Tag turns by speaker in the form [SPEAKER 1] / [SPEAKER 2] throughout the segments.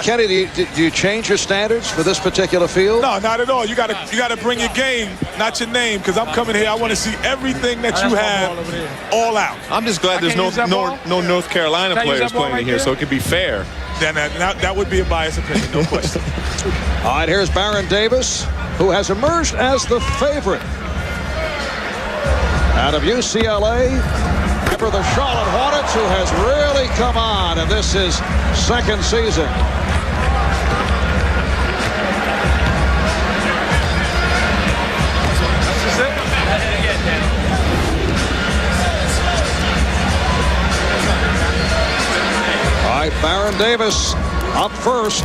[SPEAKER 1] Kenny, do you change your standards for this particular field?
[SPEAKER 2] No, not at all. You gotta bring your game, not your name, because I'm coming here. I want to see everything that you have all out.
[SPEAKER 3] I'm just glad there's no North Carolina players playing here, so it could be fair.
[SPEAKER 2] Then that would be a biased opinion, no question.
[SPEAKER 1] All right, here's Baron Davis, who has emerged as the favorite out of UCLA. For the Charlotte Hornets, who has really come on in this his second season. All right, Baron Davis up first.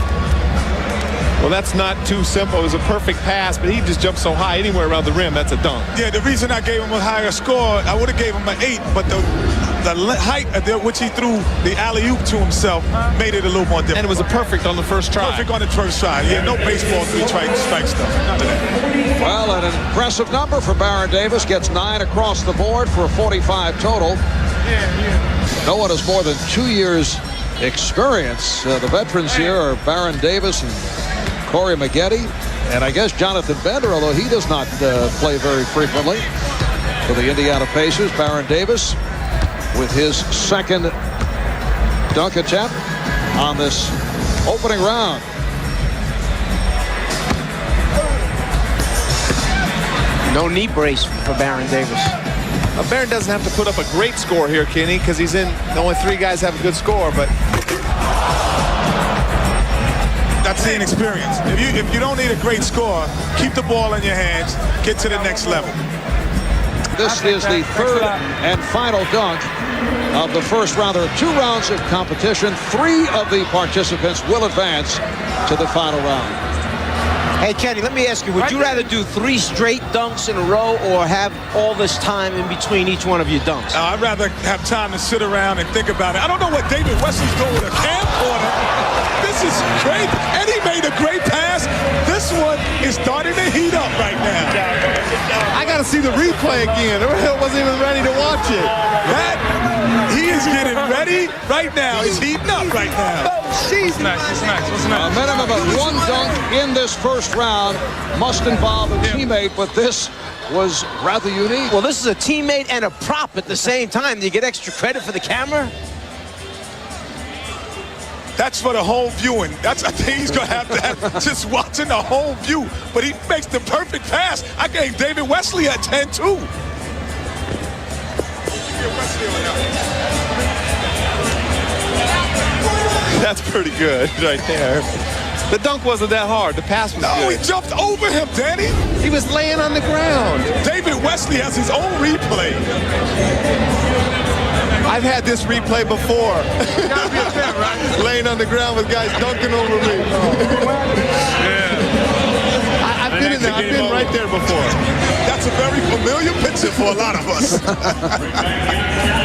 [SPEAKER 3] Well, that's not too simple. It was a perfect pass, but he just jumped so high anywhere around the rim. That's a dunk.
[SPEAKER 2] Yeah, the reason I gave him a higher score, I would have gave him an 8, but the height at which he threw the alley-oop to himself made it a little more difficult.
[SPEAKER 3] And it was a perfect on the first try.
[SPEAKER 2] Perfect on the first try. Yeah, no baseball strike stuff. None of that.
[SPEAKER 1] Well, an impressive number for Baron Davis. Gets 9 across the board for a 45 total. No one has more than 2 years experience. The veterans here are Baron Davis and Corey Maggette, and I guess Jonathan Bender, although he does not play very frequently for the Indiana Pacers. Baron Davis with his second dunk attempt on this opening round.
[SPEAKER 4] No knee brace for Baron Davis.
[SPEAKER 3] Baron doesn't have to put up a great score here, Kenny, because he's in. Only 3 guys have a good score, but
[SPEAKER 2] that's the inexperience. If you don't need a great score, keep the ball in your hands, get to the next level.
[SPEAKER 1] This is the third and final dunk of the first round. There are 2 rounds of competition. 3 of the participants will advance to the final round.
[SPEAKER 4] Hey, Kenny, let me ask you, would you rather do 3 straight dunks in a row or have all this time in between each one of your dunks?
[SPEAKER 2] I'd rather have time to sit around and think about it. I don't know what David Wesley's doing with a camcorder. This is great. And he made a great pass. This one is starting to heat up right now.
[SPEAKER 3] I got to see the replay again. I wasn't even ready to watch it.
[SPEAKER 2] He is getting ready right now. He's heating up right now.
[SPEAKER 1] It's nice. A minimum of 1 dunk in this first round must involve a teammate, but this was rather unique.
[SPEAKER 4] Well, this is a teammate and a prop at the same time. Do you get extra credit for the camera?
[SPEAKER 2] That's for the whole viewing. I think he's going to have just watching the whole view. But he makes the perfect pass. I gave David Wesley a 10, too.
[SPEAKER 3] That's pretty good right there. The dunk wasn't that hard. The pass was good.
[SPEAKER 2] No, he jumped over him, Danny.
[SPEAKER 3] He was laying on the ground.
[SPEAKER 2] David Wesley has his own replay.
[SPEAKER 3] I've had this replay before.
[SPEAKER 2] Gotta be a fan, right?
[SPEAKER 3] Laying on the ground with guys dunking over me. I've been in there. I've been right there before.
[SPEAKER 2] That's a very familiar picture for a lot of us.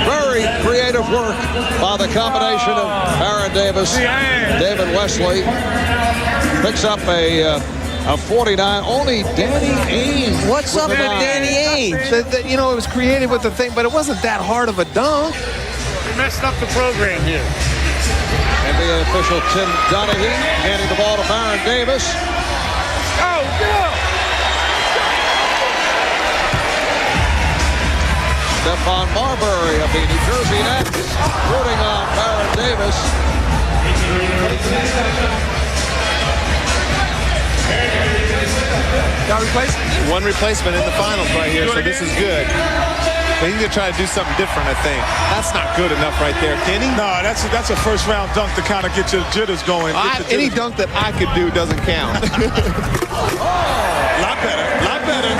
[SPEAKER 1] Very creative work by the combination of Baron Davis, David Wesley. Picks up a 49. Only Danny Ainge.
[SPEAKER 4] What's up with Danny Ainge?
[SPEAKER 3] You know, it was creative with the thing, but it wasn't that hard of a dunk.
[SPEAKER 5] We messed up the program here.
[SPEAKER 1] NBA official Tim Donaghy handing the ball to Baron Davis.
[SPEAKER 5] Oh, no!
[SPEAKER 1] Stephon Marbury of the New Jersey Nets rooting on Baron Davis.
[SPEAKER 5] Got replacement?
[SPEAKER 3] 1 replacement in the finals right here, so this is good. But he's going to try to do something different, I think. That's not good enough right there, Kenny.
[SPEAKER 2] No, that's a first-round dunk to kind of get your jitters going.
[SPEAKER 3] Any dunk that I could do doesn't count.
[SPEAKER 2] Lot better.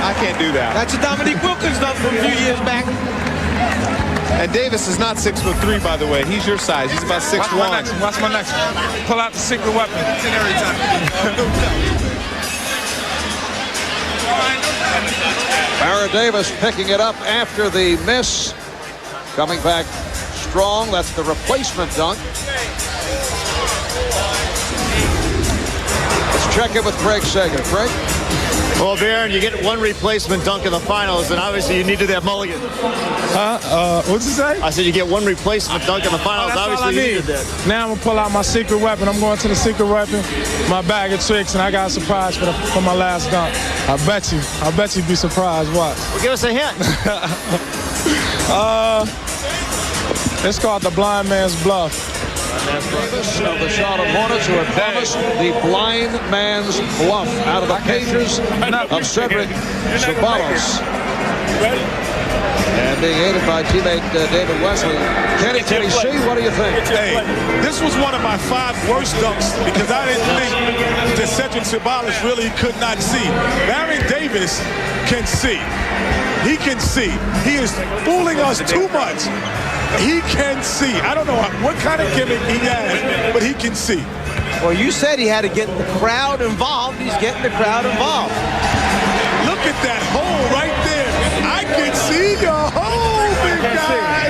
[SPEAKER 3] I can't do that.
[SPEAKER 4] That's a Dominique Wilkins dunk from a few years back.
[SPEAKER 3] And Davis is not 6'3", by the way. He's your size. He's about 6'1".
[SPEAKER 5] Watch my next one. Pull out the secret weapon. It's in every time.
[SPEAKER 1] Baron Davis picking it up after the miss. Coming back strong. That's the replacement dunk. Let's check it with Craig Sager. Craig?
[SPEAKER 6] Well, Baron, you get one replacement dunk in the finals, and obviously you needed that mulligan.
[SPEAKER 5] What'd you say?
[SPEAKER 6] I said you get one replacement dunk in the finals.
[SPEAKER 5] That's
[SPEAKER 6] Obviously
[SPEAKER 5] all I
[SPEAKER 6] you
[SPEAKER 5] need.
[SPEAKER 6] needed that.
[SPEAKER 5] Now I'm gonna pull out my secret weapon. I'm going to the secret weapon, my bag of tricks, and I got a surprise for my last dunk. I bet you'd be surprised. Watch.
[SPEAKER 6] Well, give us a hint.
[SPEAKER 5] It's called the blind man's bluff.
[SPEAKER 1] Davis of the Charlotte Hornets, who had promised the blind man's bluff out of the pages of Cedric Ceballos. And being aided by teammate David Wesley. Kenny, see? What do you think?
[SPEAKER 2] Hey, this was one of my 5 worst dunks because I didn't think that Cedric Ceballos really could not see. Baron Davis can see. He can see. He is fooling us too much. He can see. I don't know what kind of gimmick he has, but he can see.
[SPEAKER 4] Well, you said he had to get the crowd involved. He's getting the crowd involved.
[SPEAKER 2] Look at that hole right there. I can see your hole, big guy.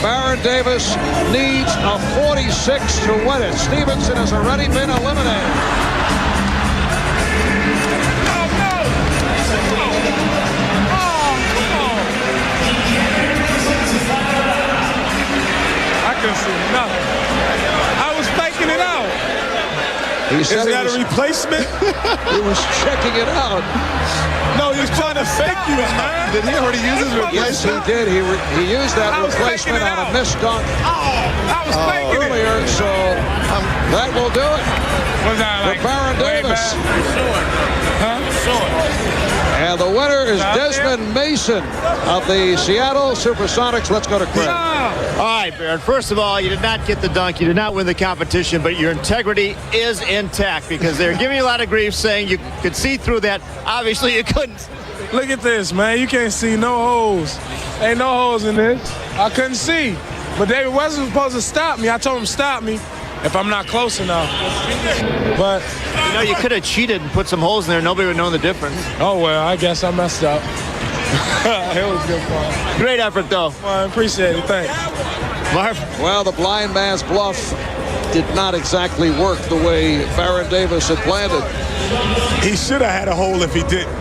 [SPEAKER 1] Baron Davis needs a 46 to win it. Stevenson has already been eliminated.
[SPEAKER 5] I couldn't see nothing. I was faking it out.
[SPEAKER 1] He
[SPEAKER 2] Is
[SPEAKER 1] said
[SPEAKER 2] that a replacement?
[SPEAKER 1] he was checking it out.
[SPEAKER 2] No, he was trying to fake you, man.
[SPEAKER 3] Did he already use his
[SPEAKER 1] Yes, he
[SPEAKER 3] replacement?
[SPEAKER 1] did. He used that
[SPEAKER 5] I was faking
[SPEAKER 1] replacement
[SPEAKER 5] it
[SPEAKER 1] on a
[SPEAKER 5] out.
[SPEAKER 1] missed dunk
[SPEAKER 5] I was faking it.
[SPEAKER 1] earlier, so that will do it
[SPEAKER 5] Was I
[SPEAKER 1] for
[SPEAKER 5] like
[SPEAKER 1] Baron
[SPEAKER 5] way
[SPEAKER 1] Davis.
[SPEAKER 5] back?
[SPEAKER 1] And the winner is Desmond Mason of the Seattle Supersonics. Let's go to Craig.
[SPEAKER 6] All right, Baron. First of all, you did not get the dunk. You did not win the competition, but your integrity is intact because they're giving you a lot of grief saying you could see through that. Obviously, you couldn't.
[SPEAKER 5] Look at this, man. You can't see no holes. Ain't no holes in this. I couldn't see. But David wasn't supposed to stop me. I told him stop me if I'm not close enough. But,
[SPEAKER 6] You know, you could have cheated and put some holes in there. Nobody would know the difference.
[SPEAKER 5] oh, well, I guess I messed up. It was good fun.
[SPEAKER 6] Great effort, though.
[SPEAKER 5] I appreciate it. Thanks.
[SPEAKER 6] Marv?
[SPEAKER 1] Well, the blind man's bluff did not exactly work the way Baron Davis had planned it.
[SPEAKER 2] He should have had a hole if he didn't.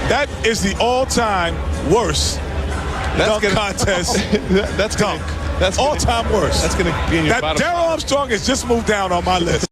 [SPEAKER 2] That is the all-time worst dunk contest.
[SPEAKER 3] That's
[SPEAKER 2] dunk.
[SPEAKER 3] That's
[SPEAKER 2] all-time worst.
[SPEAKER 3] That's going to be in your
[SPEAKER 2] That
[SPEAKER 3] bottom
[SPEAKER 2] Darrell
[SPEAKER 3] five.
[SPEAKER 2] Armstrong has just moved down on my list.